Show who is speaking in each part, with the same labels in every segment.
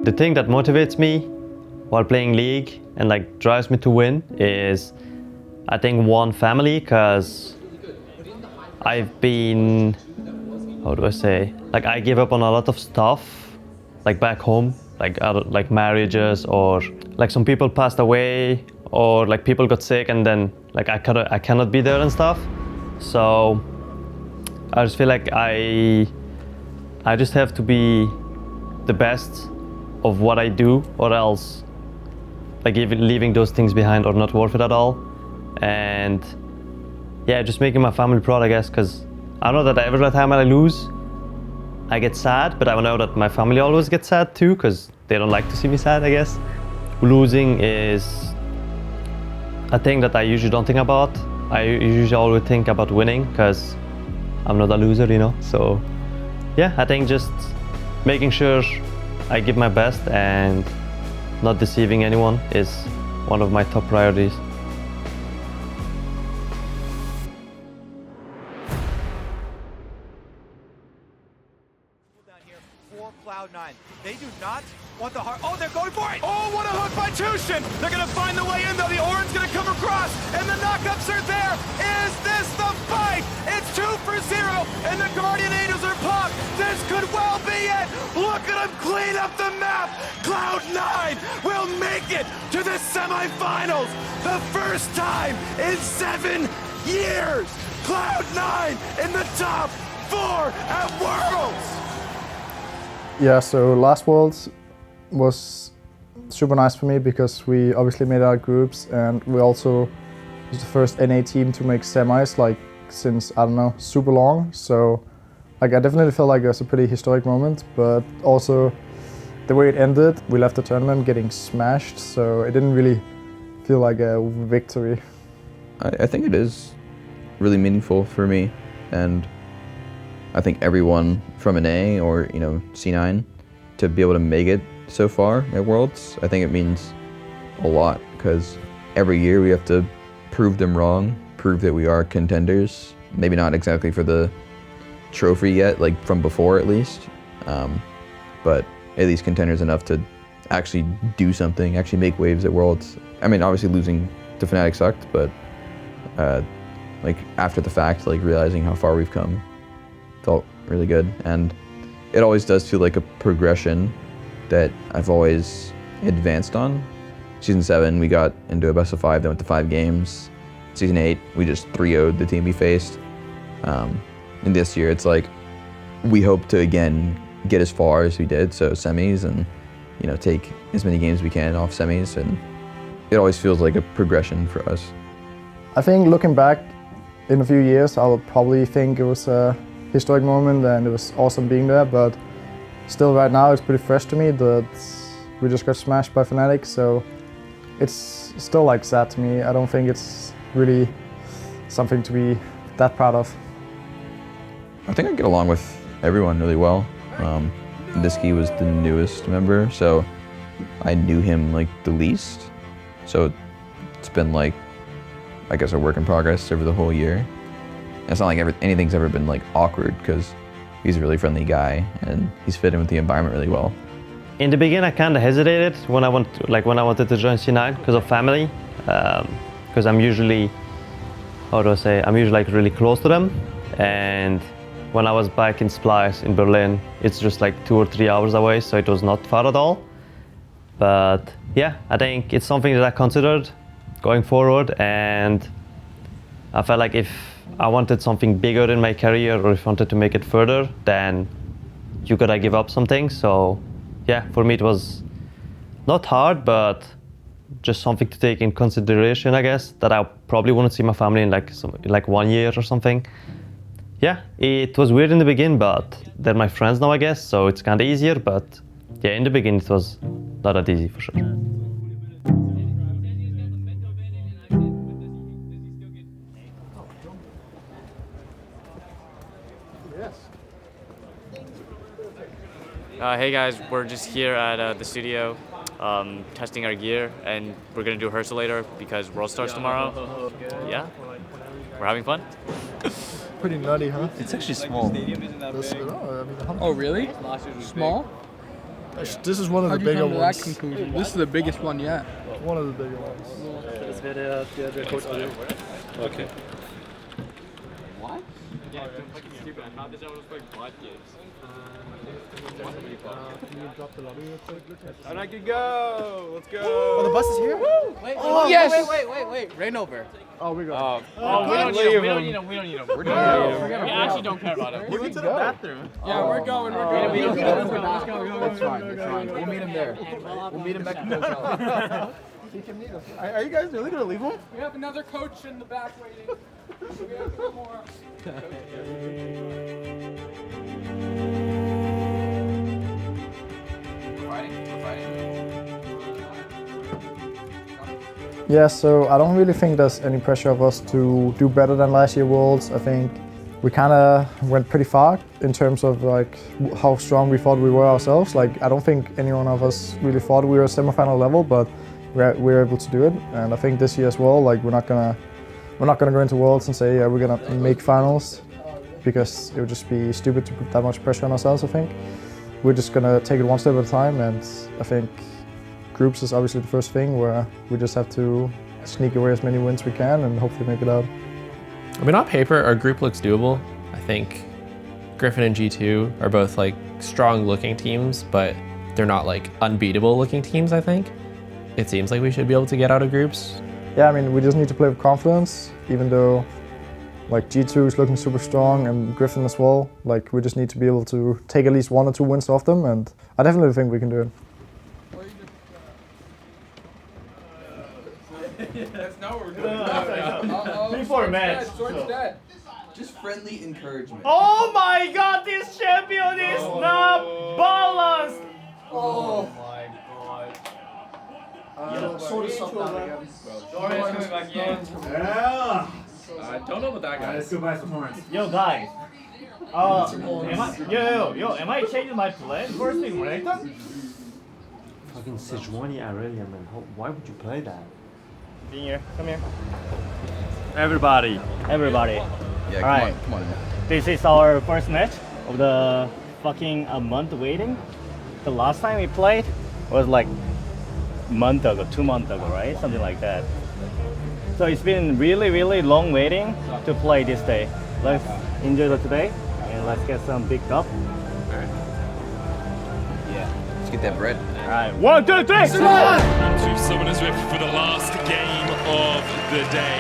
Speaker 1: The thing that motivates me while playing League and like drives me to win is, I think, one, family, because I've been, how do I say, like I give up on a lot of stuff, like back home, like marriages, or like some people passed away, or like people got sick, and then like I cannot be there and stuff. So I just feel like I just have to be the best of what I do, or else like even leaving those things behind are not worth it at all. And yeah, just making my family proud, I guess, because I know that every time I lose, I get sad, but I know that my family always gets sad too, because they don't like to see me sad, I guess. Losing is a thing that I usually don't think about. I usually always think about winning, because I'm not a loser, you know? So yeah, I think just making sure I give my best and not deceiving anyone is one of my top priorities.
Speaker 2: Down here for Cloud9. They do not want the heart. Oh, they're going for it! Oh, what a hook by Tushin! They're gonna find the way in though. The Oran's gonna come across, and the knockups are there. Is this the fight? It's 2 for 0, and the Guardian Angels are popped. This could well be it. Look at them clean up the map. Cloud9 will make it to the semifinals. The first time in 7 years. Cloud9 in the top 4 at Worlds.
Speaker 3: Yeah, so last Worlds was super nice for me because we obviously made our groups, and we also was the first NA team to make semis like since, I don't know, super long. So like I definitely felt like it was a pretty historic moment, but also the way it ended, we left the tournament getting smashed, so it didn't really feel like a victory.
Speaker 4: I think it is really meaningful for me, and I think everyone from an A or C9 to be able to make it so far at Worlds, I think it means a lot, because every year we have to prove them wrong, prove that we are contenders. Maybe not exactly for the trophy yet, like from before at least, but at least contenders enough to actually do something, actually make waves at Worlds. I mean, obviously losing to Fnatic sucked, but like after the fact, like realizing how far we've come felt really good. And it always does feel like a progression that I've always advanced on. Season 7, we got into a best of 5, then went to 5 games. Season 8, we just 3-0'd the team we faced. And this year, it's like, we hope to again get as far as we did, so semis, and take as many games as we can off semis, and it always feels like a progression for us.
Speaker 3: I think looking back in a few years, I'll probably think it was a historic moment and it was awesome being there, but still right now it's pretty fresh to me that we just got smashed by Fnatic, so it's still like sad to me. I don't think it's really something to be that proud of.
Speaker 4: I think I get along with everyone really well. Disky was the newest member, so I knew him like the least. So it's been like, I guess, a work in progress over the whole year. It's not like anything's ever been like awkward, because he's a really friendly guy and he's fit in with the environment really well.
Speaker 1: In the beginning, I kind of hesitated when I wanted to join C9 because of family, because I'm usually, how do I say, I'm usually like really close to them, and when I was back in Splice in Berlin, it's just like 2 or 3 hours away, so it was not far at all. But yeah, I think it's something that I considered going forward, and I felt like if I wanted something bigger in my career, or if I wanted to make it further, then you gotta give up something. So yeah, for me it was not hard, but just something to take in consideration, I guess, that I probably wouldn't see my family in like 1 year or something. Yeah, it was weird in the beginning, but they're my friends now, I guess, so it's kind of easier. But yeah, in the beginning it was not that easy for sure.
Speaker 5: Hey guys, we're just here at the studio testing our gear, and we're gonna do a rehearsal later because World starts tomorrow. Yeah, we're having fun.
Speaker 3: Pretty nutty, huh?
Speaker 6: It's actually small.
Speaker 3: Oh,
Speaker 6: Oh, really? Small?
Speaker 3: This is one of the
Speaker 6: How'd you
Speaker 3: bigger
Speaker 6: come to
Speaker 3: ones.
Speaker 6: that conclusion? This is the biggest one yet.
Speaker 3: One of the bigger ones.
Speaker 7: Okay.
Speaker 5: What? Yeah, fucking stupid. I thought this was like bot games.
Speaker 2: And I can go. Let's go.
Speaker 6: Oh, the bus is here?
Speaker 5: Wait,
Speaker 6: Oh, yes! Wait. Rain over.
Speaker 3: Oh, we got
Speaker 5: Oh, we don't need him. We actually don't care about him.
Speaker 2: We went to the bathroom.
Speaker 6: Yeah, we're going.
Speaker 5: Let's go.
Speaker 6: That's fine. We'll meet him there. We'll meet him back in the hotel.
Speaker 3: He can meet us. Are you guys really gonna leave him?
Speaker 6: We have another coach in the back waiting. We have one more.
Speaker 3: Yeah, so I don't really think there's any pressure of us to do better than last year Worlds. I think we kind of went pretty far in terms of like how strong we thought we were ourselves. Like I don't think any one of us really thought we were semi-final level, but we're able to do it. And I think this year as well, like we're not gonna go into Worlds and say, yeah, we're gonna make finals, because it would just be stupid to put that much pressure on ourselves. I think we're just gonna take it one step at a time, and I think groups is obviously the first thing, where we just have to sneak away as many wins we can and hopefully make it out.
Speaker 8: I mean, on paper, our group looks doable. I think Griffin and G2 are both like strong looking teams, but they're not like unbeatable looking teams, I think. It seems like we should be able to get out of groups.
Speaker 3: Yeah, I mean, we just need to play with confidence, even though like G2 is looking super strong and Griffin as well. Like we just need to be able to take at least 1 or 2 wins off them, and I definitely think we can do it.
Speaker 6: That's not what we're doing.
Speaker 2: Before match.
Speaker 6: Sword's dead.
Speaker 4: Just friendly encouragement.
Speaker 1: Oh my god, this champion is not balanced!
Speaker 6: Oh.
Speaker 3: Sword is up down again.
Speaker 5: Dorian's coming back in.
Speaker 2: Yeah.
Speaker 7: I don't know about that guy.
Speaker 2: Let's go by performance.
Speaker 1: Yo guys, am I changing my plan first thing later? Fucking Sejuani Aurelian, man, why would you play that? Being here, come here. Everybody.
Speaker 4: Yeah,
Speaker 1: Alright.
Speaker 4: come on.
Speaker 1: This is our first match of the fucking a month waiting. The last time we played was like a month ago, 2 months ago, right? Something like that. So it's been really long waiting to play this day. Let's enjoy the today and let's get some big cup.
Speaker 4: Let's get that bread.
Speaker 1: Alright, 1, 2, 3!
Speaker 9: To Summoners Rift for the last game of the day.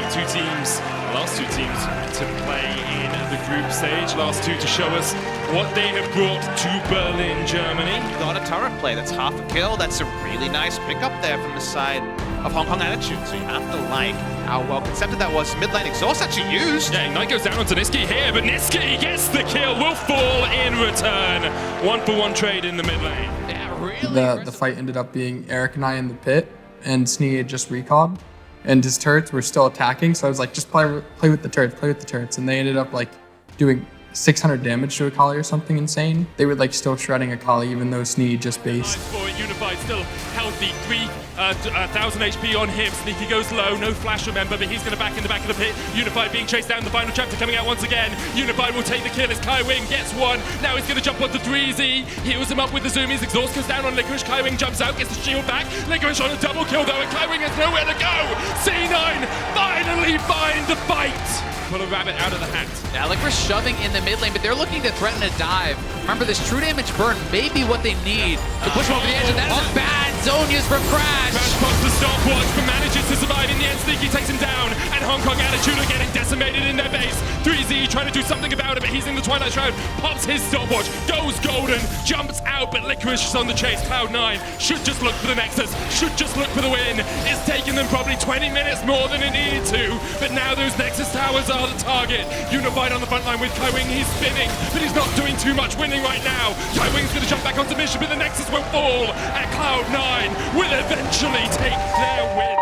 Speaker 9: Last two teams to play in the group stage. Last two to show us what they have brought to Berlin, Germany.
Speaker 10: Got a turret play, that's half a kill. That's a really nice pickup there from the side of Hong Kong Attitude. So you have to like how well concepted that was. Mid lane exhaust actually used.
Speaker 9: Yeah, Ignite goes down onto Niski here, but Niski gets the kill, will fall in return. 1-for-1 trade in the mid lane.
Speaker 10: Yeah, really.
Speaker 6: The fight ended up being Eric and I in the pit, and Snee had just recalled, and his turrets were still attacking. So I was like, just play with the turrets, and they ended up like doing 600 damage to Akali or something insane. They were like still shredding Akali even though Snee just based.
Speaker 9: Unified still healthy, 3,000 HP on him. Sneaky goes low, no flash remember, but he's going to back in the back of the pit. Unified being chased down, the final chapter coming out once again. Unified will take the kill as Kaiwing gets one. Now he's going to jump onto 3Z, heals him up with the zoomies. Exhaust goes down on Licorice, Kaiwing jumps out, gets the shield back. Licorice on a double kill though, and Kaiwing has nowhere to go. C9 finally find the fight. Pull a rabbit out of the hat.
Speaker 10: Now Licorice shoving in the mid lane, but they're looking to threaten a dive. Remember, this true damage burn may be what they need to push him over the edge, and that is a bad zone use from Crash.
Speaker 9: Crash pops the stopwatch, but manages to survive in the end. Sneaky takes him down, and Hong Kong Attitude are getting decimated in their base. 3Z trying to do something about it, but he's in the Twilight Shroud. Pops his stopwatch, goes golden, jumps out, but Licorice is on the chase. Cloud9 should just look for the Nexus, should just look for the win. It's taken them probably 20 minutes more than it needed to, but now those Nexus towers are the target. Unified on the front line with Kaiwing, he's spinning, but he's not doing too much winning right now. Kaiwing's going to jump back onto mission, but the Nexus will fall, and Cloud9 will eventually take their win.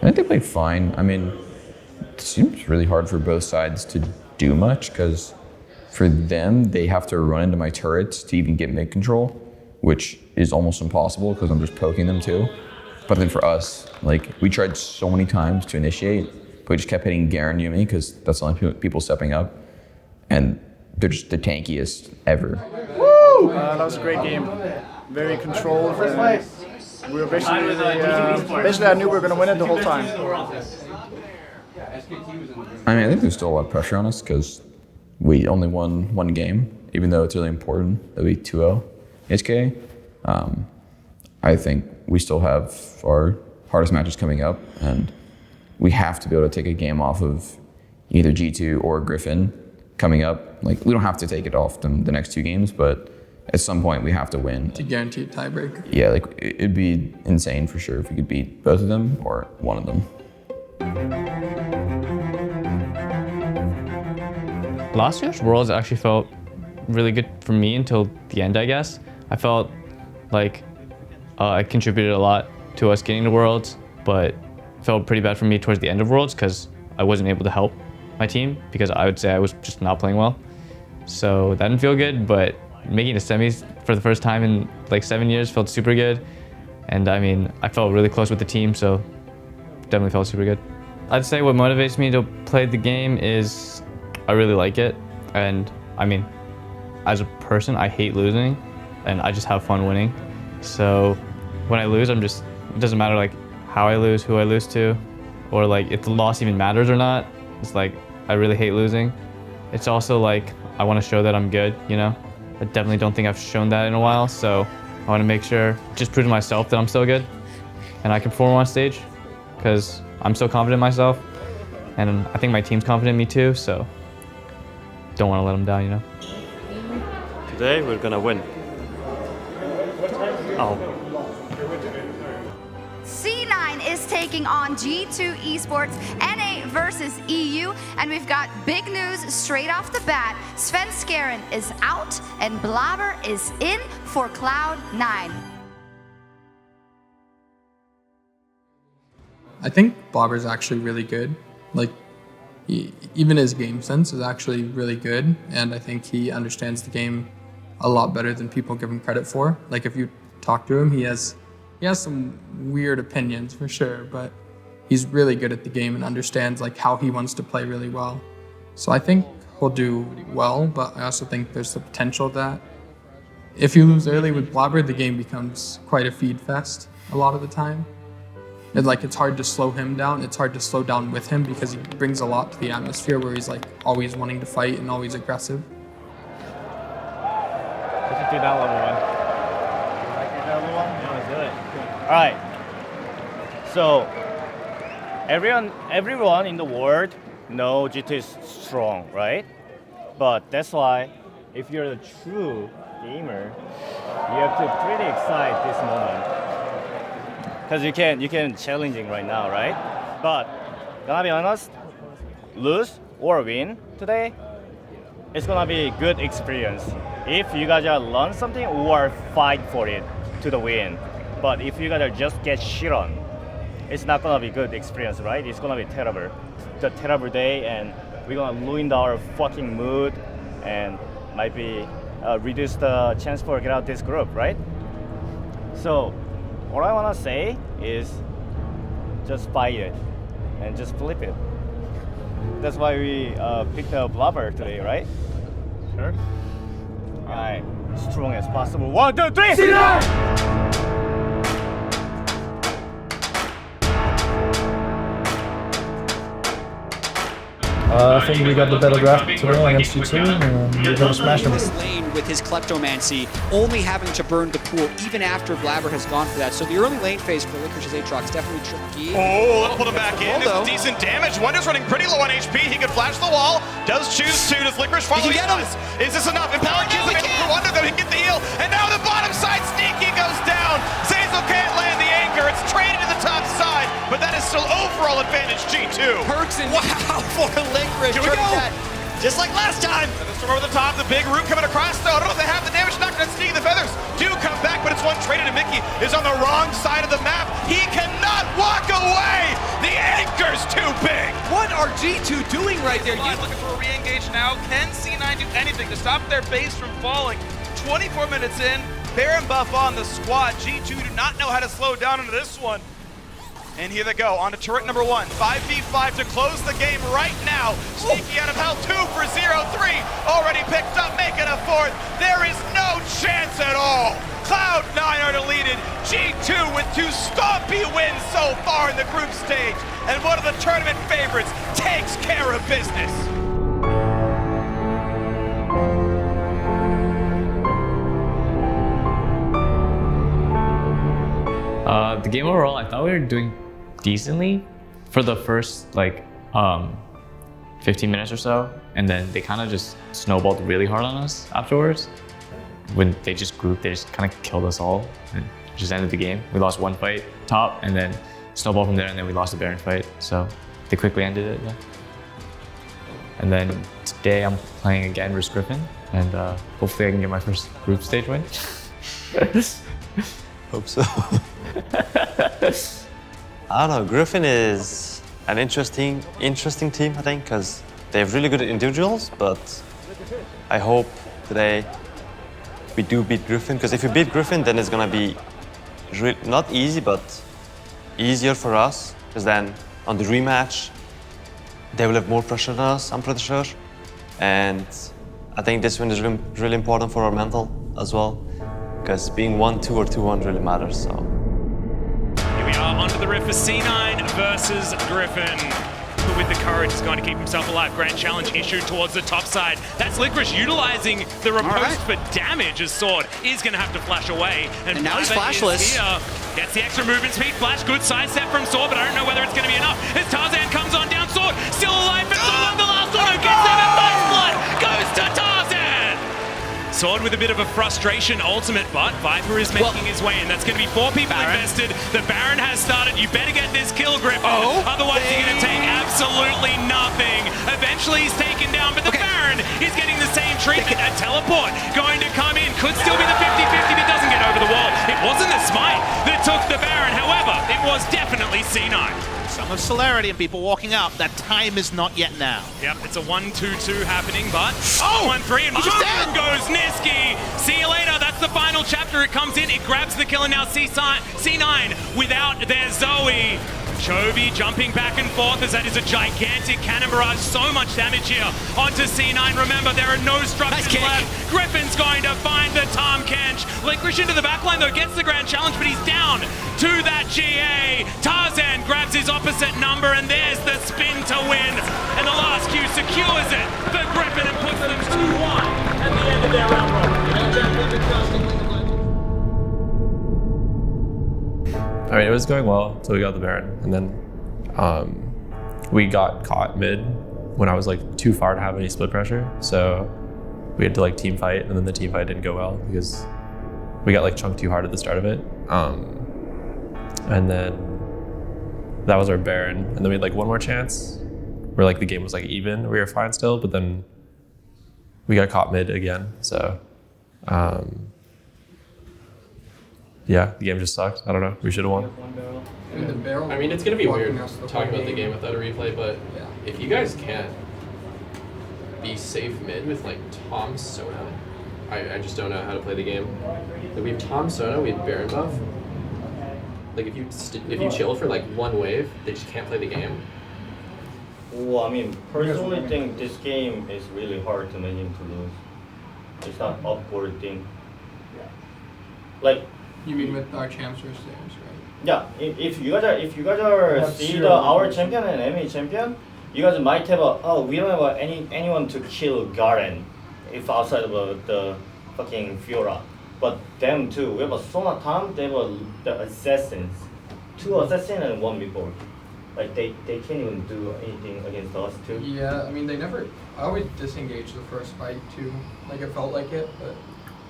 Speaker 4: I think they played fine. I mean, it seems really hard for both sides to do much, because for them, they have to run into my turrets to even get mid control, which is almost impossible because I'm just poking them too. But then for us, like, we tried so many times to initiate, but we just kept hitting Garen Yumi because that's the only people stepping up, and they're just the tankiest ever.
Speaker 3: Woo! That was a great game. Very controlled. We were basically, basically I knew we were going to win it the whole time.
Speaker 4: I mean, I think there's still a lot of pressure on us because we only won one game, even though it's really important that we 2-0 HK. I think we still have our hardest matches coming up, and we have to be able to take a game off of either G2 or Griffin coming up. Like, we don't have to take it off them the next 2 games, but at some point we have to win.
Speaker 6: To guarantee a tiebreaker.
Speaker 4: Yeah, like it'd be insane for sure if we could beat both of them or one of them.
Speaker 5: Last year's Worlds actually felt really good for me until the end, I guess. I felt like I contributed a lot to us getting to Worlds, but it felt pretty bad for me towards the end of Worlds because I wasn't able to help my team because I would say I was just not playing well. So that didn't feel good, but making the semis for the first time in like 7 years felt super good. And I mean, I felt really close with the team, so definitely felt super good. I'd say what motivates me to play the game is I really like it. And I mean, as a person, I hate losing and I just have fun winning. So when I lose, it doesn't matter like how I lose, who I lose to, or like if the loss even matters or not. It's like, I really hate losing. It's also like, I want to show that I'm good, you know? I definitely don't think I've shown that in a while, so I want to make sure, just prove to myself that I'm still good and I can perform on stage because I'm so confident in myself and I think my team's confident in me too, so don't want to let them down, you know?
Speaker 1: Today we're gonna win. Oh.
Speaker 11: C9 is taking on G2 Esports, NA versus EU, and we've got big news straight off the bat. Svenskeren is out and Blaber is in for Cloud9.
Speaker 6: I think Blaber's actually really good. Like, even his game sense is actually really good, and I think he understands the game a lot better than people give him credit for. Like, if you talk to him, he has some weird opinions for sure, but he's really good at the game and understands like how he wants to play really well. So I think he'll do well, but I also think there's the potential that if you lose early with Blaber, the game becomes quite a feed fest a lot of the time. And like, it's hard to slow him down. It's hard to slow down with him because he brings a lot to the atmosphere where he's like always wanting to fight and always aggressive.
Speaker 12: We should do that level one. Let's do it. All right. So everyone in the world knows G2 is strong, right? But that's why if you're a true gamer, you have to pretty excite this moment. Because you can challenging right now, right? But gonna be honest, lose or win today, it's gonna be a good experience. If you guys learn something or fight for it to the win. But if you guys just get shit on, it's not gonna be good experience, right? It's gonna be terrible. It's a terrible day and we're gonna ruin our fucking mood and might be reduce the chance for get out this group, right? So what I wanna say is just fight it and just flip it. That's why we picked up Blaber today, right? Sure. Alright, strong as possible. 1, 2, 3!
Speaker 3: I think we got the better draft today against G2 and we're gonna smash them.
Speaker 13: Lane with his kleptomancy, only having to burn the pool even after Blaber has gone for that. So the early lane phase for Licorice's Aatrox definitely tricky.
Speaker 10: Oh, let's put him back in. It's decent damage. Wonder's running pretty low on HP. He could flash the wall. Does choose to. Does Licorice follow? He does. Is this enough? Empower gives him for Wonder, though. He can get the heal. And now the bottom side sneaky goes down. Zeyzal can't land the anchor. It's traded to the top side, but that is still overall advantage G2.
Speaker 13: Perks and wow for Licorice.
Speaker 10: Here we go.
Speaker 13: Just like last time.
Speaker 10: And the storm over the top, the big root coming across though. I don't know if they have the damage, not gonna sneak. The feathers do come back, but it's one traded and Mickey is on the wrong side of the map. He cannot walk away. The anchor's too big.
Speaker 13: What are G2 doing right there?
Speaker 10: Looking for a re-engage now. Can C9 do anything to stop their base from falling? 24 minutes in, Baron buff on the squad. G2 do not know how to slow down into this one. And here they go, on to turret number 1. 5v5 to close the game right now. Sneaky out of hell, 2 for 0-3. Already picked up, making a 4th. There is no chance at all. Cloud9 are deleted. G2 with 2 stompy wins so far in the group stage. And one of the tournament favorites takes care of business.
Speaker 5: The game overall, I thought we were doing decently for the first like 15 minutes or so, and then they kind of just snowballed really hard on us afterwards. When they just grouped, they just kind of killed us all and just ended the game. We lost 1 fight top, and then snowball from there, and then we lost the Baron fight. So they quickly ended it. Yeah. And then today I'm playing again versus Griffin, and hopefully I can get my first group stage win.
Speaker 1: Hope so. I don't know, Griffin is an interesting team, I think, because they have really good individuals, but I hope today we do beat Griffin, because if we beat Griffin, then it's gonna be not easy, but easier for us, because then on the rematch, they will have more pressure than us, I'm pretty sure. And I think this win is really important for our mental as well, because being 1-2 or 2-1 really matters, so.
Speaker 14: Here we are onto the rift for C9 versus Griffin. Who with the courage is going to keep himself alive. Grand challenge issued towards the top side. That's Licorice utilizing the riposte for damage as Sword is going to have to flash away. And
Speaker 13: now he's
Speaker 14: Blaber
Speaker 13: flashless.
Speaker 14: is here. Gets the extra movement speed. Flash, good sidestep from Sword, but I don't know whether it's going to be enough. As Tarzan comes on down, Sword still alive, but Sword, the last one who gets him at first blood goes to Tarzan. Sword with a bit of a frustration ultimate, but Viper is making his way in. That's going to be 4 people invested. The Baron has started. You better get this kill, Griffin. Otherwise, you're going to take absolutely nothing. Eventually, he's taken down, but the Baron is getting the same treatment. A teleport going to come in. Could still be the 50-50, but doesn't get over the wall. It wasn't the smite that took the Baron. However, it was definitely C9.
Speaker 15: Some of celerity and people walking up. That time is not yet now.
Speaker 14: Yep, it's a 1-2-2 happening, but 1-3 and boom goes Niski. See you later. That's the final chapter. It comes in, it grabs the kill, and now C9 without their Zoe. Chovy jumping back and forth as that is a gigantic cannon barrage. So much damage here onto C9. Remember, there are no structures left. Griffin's going to find the Tom Kench. Licorice into the backline though, gets the grand challenge, but he's down to that GA. Tarzan grabs his opposite number, and there's the spin to win. And the last Q secures it for Griffin and puts them 2-1 at the end of their round robin.
Speaker 8: I mean, it was going well until we got the Baron, and then we got caught mid when I was like too far to have any split pressure. So we had to like team fight, and then the team fight didn't go well because we got like chunked too hard at the start of it. And then that was our Baron, and then we had like one more chance where like the game was like even, we were fine still, but then we got caught mid again. So yeah, the game just sucked. I don't know. We should have won. I mean, it's going to be weird talking about the game without a replay, but if you guys can't be safe mid with like Tom Sona, I just don't know how to play the game. Like, we have Tom Sona, we have Baron buff. Like if you chill for like one wave, they just can't play the game.
Speaker 12: Well, I mean, personally think this game is really hard to manage to lose. It's not upward thing. Like,
Speaker 6: you mean with our champs or stairs, right?
Speaker 12: Yeah, if you guys are see our champion and enemy champion, you guys might have we don't have anyone to kill Garen if outside of the fucking Fiora. But them too, we have a Sona Tom, they have the assassins. 2 assassins and 1 midboard. Like they can't even do anything against us too.
Speaker 6: Yeah, I mean I always disengage the first fight too. Like it felt like it, but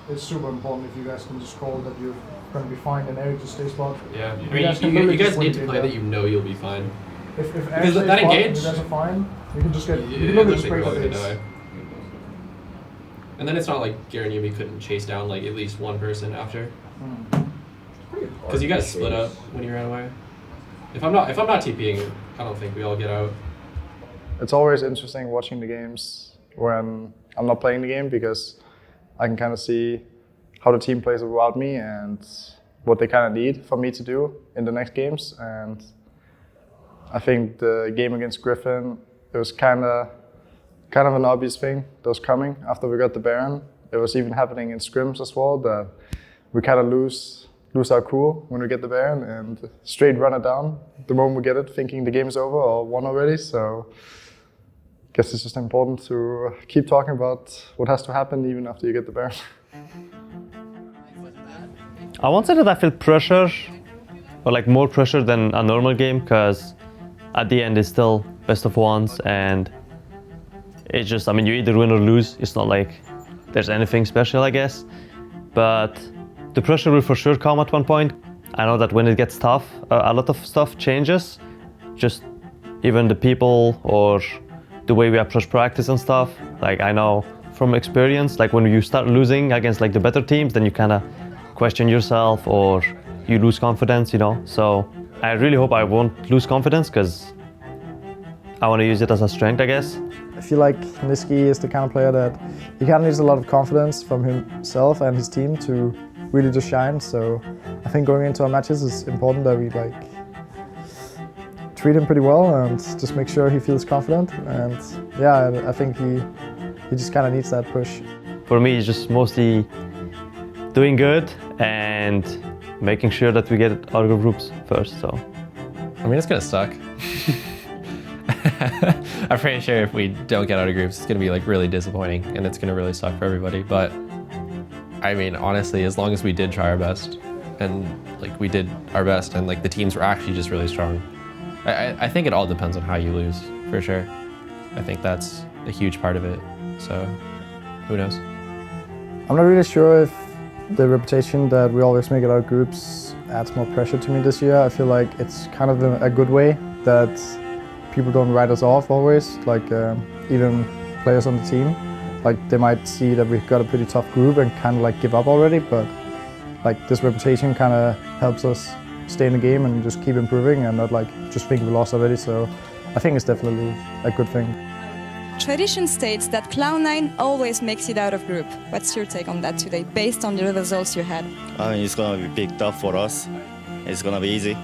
Speaker 3: it's super important if you guys can just call that you're going to be fine and Eric just stays spot.
Speaker 8: Yeah, I mean, you guys need to play that you know you'll be fine.
Speaker 3: If
Speaker 8: because that engage,
Speaker 3: you guys are fine, you can just get,
Speaker 8: it
Speaker 3: you can
Speaker 8: looks
Speaker 3: just
Speaker 8: like
Speaker 3: break
Speaker 8: we're all
Speaker 3: the
Speaker 8: gonna die. And then it's not like Garen and Yumi couldn't chase down like at least one person after. Because you guys split up when you ran away. If I'm not TPing, I don't think we all get out.
Speaker 3: It's always interesting watching the games when I'm not playing the game because I can kind of see how the team plays without me and what they kind of need for me to do in the next games. And I think the game against Griffin, it was kind of an obvious thing that was coming after we got the Baron. It was even happening in scrims as well, that we kind of lose our cool when we get the Baron and straight run it down the moment we get it, thinking the game's over or won already. So I guess it's just important to keep talking about what has to happen even after you get the Baron.
Speaker 1: I won't say that I feel pressure, or like more pressure than a normal game, because at the end it's still best of ones, and it's just, I mean, you either win or lose. It's not like there's anything special, I guess. But the pressure will for sure come at one point. I know that when it gets tough, a lot of stuff changes. Just even the people or the way we approach practice and stuff. Like, I know from experience, like when you start losing against like the better teams, then you kind of question yourself or you lose confidence, you know? So I really hope I won't lose confidence, because I want to use it as a strength, I guess.
Speaker 3: I feel like Niski is the kind of player that he kind of needs a lot of confidence from himself and his team to really just shine. So I think going into our matches is important that we like treat him pretty well and just make sure he feels confident. And yeah, I think he just kind of needs that push.
Speaker 1: For me, it's just mostly doing good and making sure that we get out of groups first. So
Speaker 8: I mean, it's gonna suck. I'm pretty sure if we don't get out of groups, it's gonna be like really disappointing and it's gonna really suck for everybody. But I mean, honestly, as long as we did try our best and like we did our best and like the teams were actually just really strong. I think it all depends on how you lose, for sure. I think that's a huge part of it. So who knows?
Speaker 3: I'm not really sure if the reputation that we always make it out of groups adds more pressure to me this year. I feel like it's kind of a good way that people don't write us off always, like even players on the team. Like they might see that we've got a pretty tough group and kind of like give up already, but like this reputation kind of helps us stay in the game and just keep improving and not like just think we lost already. So I think it's definitely a good thing.
Speaker 16: Tradition states that Cloud9 always makes it out of group. What's your take on that today, based on the results you had?
Speaker 17: I mean, it's gonna be big tough for us. It's gonna be easy.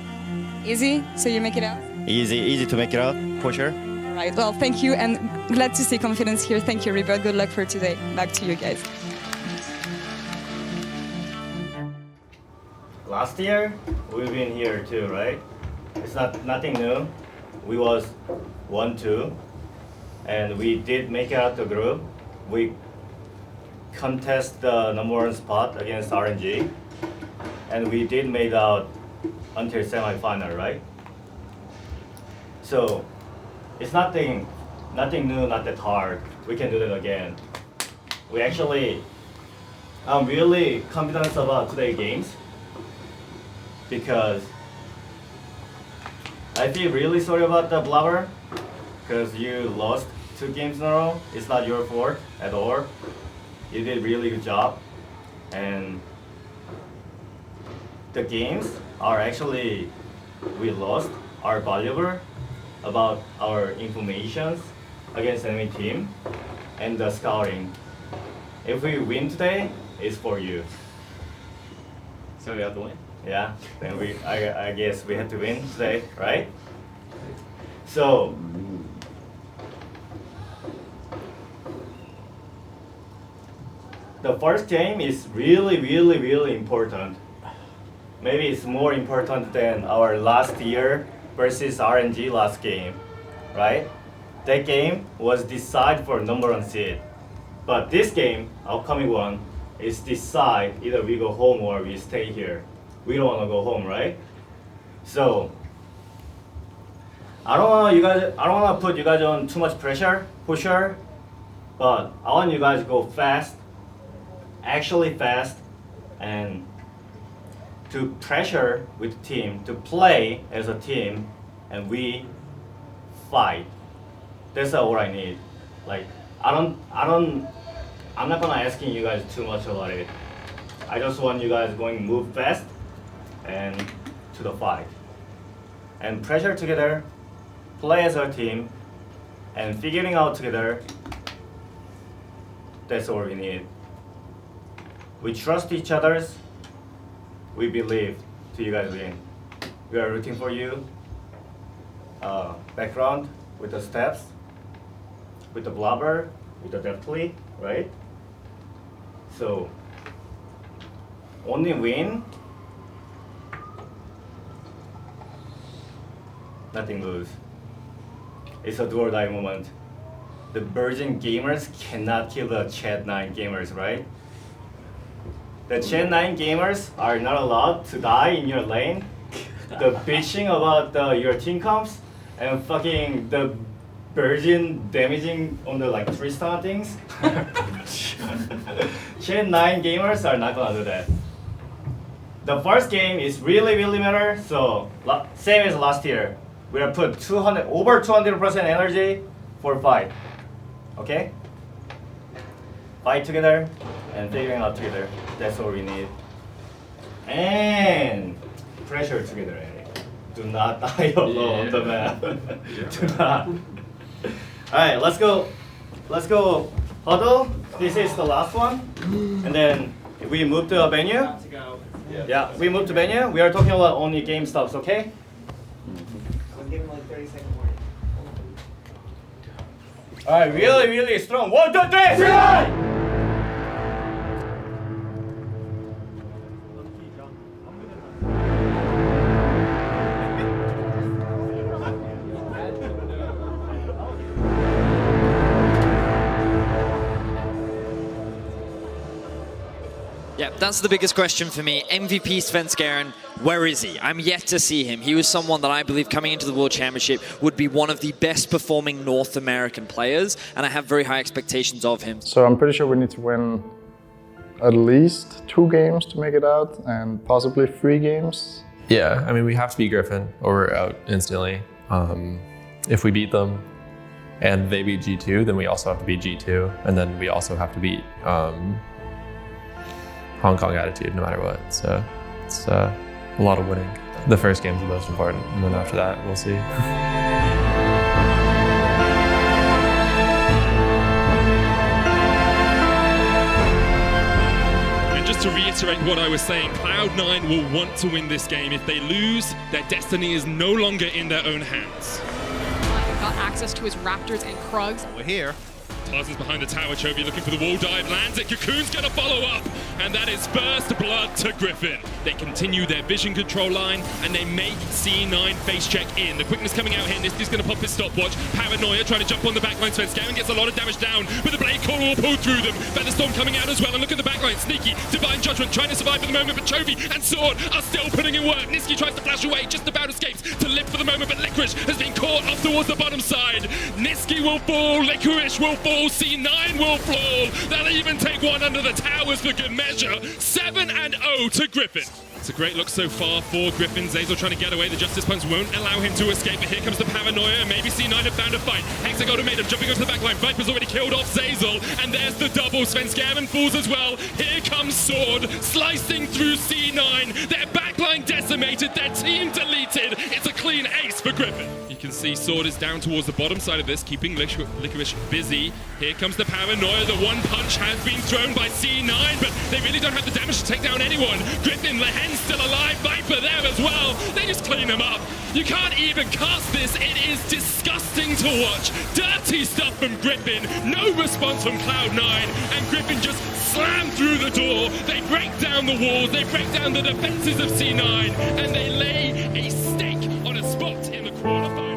Speaker 16: Easy? So you make it out?
Speaker 17: Easy to make it out, for sure.
Speaker 16: All right, well, thank you, and glad to see confidence here. Thank you, Rebirth. Good luck for today. Back to you guys.
Speaker 12: Last year, we've been here too, right? It's nothing new. We was 1-2, and we did make it out the group. We contest the #1 spot against RNG, and we did make out until semi-final, right? So it's nothing new, not that hard. We can do that again. We actually, I'm really confident about today's games, because I feel really sorry about the Blaber, because you lost 2 games in a row. It's not your fault at all. You did a really good job, and the games are actually we lost are valuable about our information against enemy team and the scouting. If we win today, it's for you.
Speaker 7: So we have to win.
Speaker 12: Yeah, then I guess we have to win today, right? So the first game is really important. Maybe it's more important than our last year versus RNG last game, right? That game was decided for #1 seed. But this game, upcoming one, is decide either we go home or we stay here. We don't want to go home, right? So I don't want to put you guys on too much pressure, for sure. But I want you guys to go fast, actually fast, and to pressure with the team, to play as a team, and we fight. That's all I need. Like I'm not gonna asking you guys too much about it. I just want you guys going to move fast and to the fight. And pressure together, play as a team, and figuring out together. That's all we need. We trust each other's. We believe to you guys win. We are rooting for you. background with the steps, with the Blaber, with the Deftly, right? So only win, nothing lose. It's a do or die moment. The virgin gamers cannot kill the Cloud9 gamers, right? The Cloud9 gamers are not allowed to die in your lane. The bitching about your team comps and fucking the virgin damaging on the like 3-star things. Cloud9 gamers are not gonna do that. The first game is really matter. So same as last year, we have put over 200% energy for fight. Okay? Fight together and figuring out together. That's all we need. And pressure together, Eric. Do not die alone on the map. Do not. Alright, let's go. Let's go huddle. This is the last one. And then we move to a venue. Yeah, we move to venue. We are talking about only game stuffs, okay?
Speaker 18: I'll give him like 30 seconds more.
Speaker 12: Alright, really strong. 1, 2, 3,
Speaker 19: Yeah, that's the biggest question for me. MVP Svenskeren, where is he? I'm yet to see him. He was someone that I believe coming into the World Championship would be one of the best performing North American players, and I have very high expectations of him.
Speaker 3: So I'm pretty sure we need to win at least 2 games to make it out, and possibly 3 games.
Speaker 8: Yeah, I mean, we have to beat Griffin or we're out instantly. If we beat them and they beat G2, then we also have to beat G2, and then we also have to beat Hong Kong attitude no matter what. So it's a lot of winning. The first game's the most important, and then after that, we'll see.
Speaker 9: And just to reiterate what I was saying, Cloud9 will want to win this game. If they lose, their destiny is no longer in their own hands.
Speaker 20: Got access to his Raptors and Krugs.
Speaker 9: We're here. Tarzan's behind the tower. Chovy looking for the wall dive, lands it. Cocoon's gonna follow up, and that is first blood to Griffin. They continue their vision control line, and they make C9 face check in. The quickness coming out here. Nisty's gonna pop his stopwatch. Paranoia trying to jump on the backline. Svenskeren gets a lot of damage down, but the blade core will pull through them. Featherstorm coming out as well, and look at the backline. Sneaky, Divine Judgment trying to survive for the moment, but Chovy and Sword are still putting in work. Niski tries to flash away, just about escapes to live for the moment, but Licorice has been caught off towards the bottom side. Niski will fall, Licorice will fall, C9 will fall. They'll even take one under the towers for good measure. 7-0 to Griffin. It's a great look so far for Griffin. Zeyzal trying to get away. The Justice Punch won't allow him to escape, but here comes the Paranoia. Maybe C9 have found a fight. Hexagon made him jumping onto the backline. Viper's already killed off Zeyzal, and there's the double. Svenskeren falls as well. Here comes Sword, slicing through C9. Their backline decimated, their team deleted. It's a clean ace for Griffin. You can see Sword is down towards the bottom side of this, keeping Licorice busy. Here comes the Paranoia. The one punch has been thrown by C9, but they really don't have the damage to take down anyone. Griffin, the hen's still alive. Viper there as well. They just clean him up. You can't even cast this. It is disgusting to watch. Dirty stuff from Griffin. No response from Cloud9, and Griffin just slam through the door. They break down the walls. They break down the defenses of C9, and they lay a stake on a spot in the quarterfinals.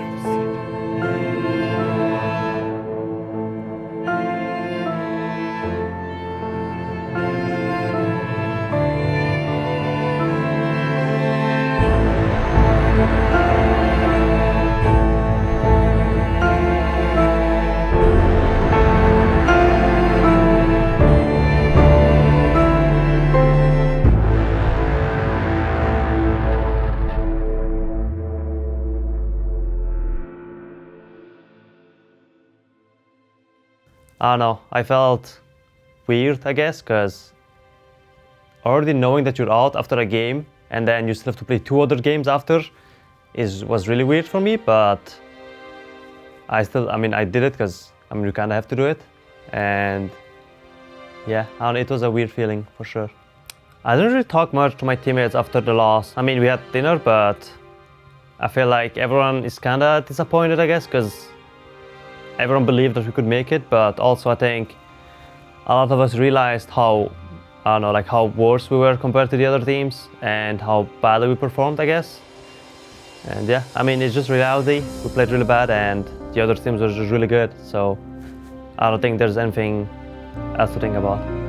Speaker 1: I don't know, I felt weird, I guess, because already knowing that you're out after a game and then you still have to play 2 other games after was really weird for me, but I did it because, you kind of have to do it. And yeah, it was a weird feeling for sure. I didn't really talk much to my teammates after the loss. We had dinner, but I feel like everyone is kind of disappointed, I guess, because everyone believed that we could make it, but also I think a lot of us realized how, I don't know, like how worse we were compared to the other teams and how badly we performed, I guess. And yeah, I mean, it's just reality. We played really bad and the other teams were just really good, so I don't think there's anything else to think about.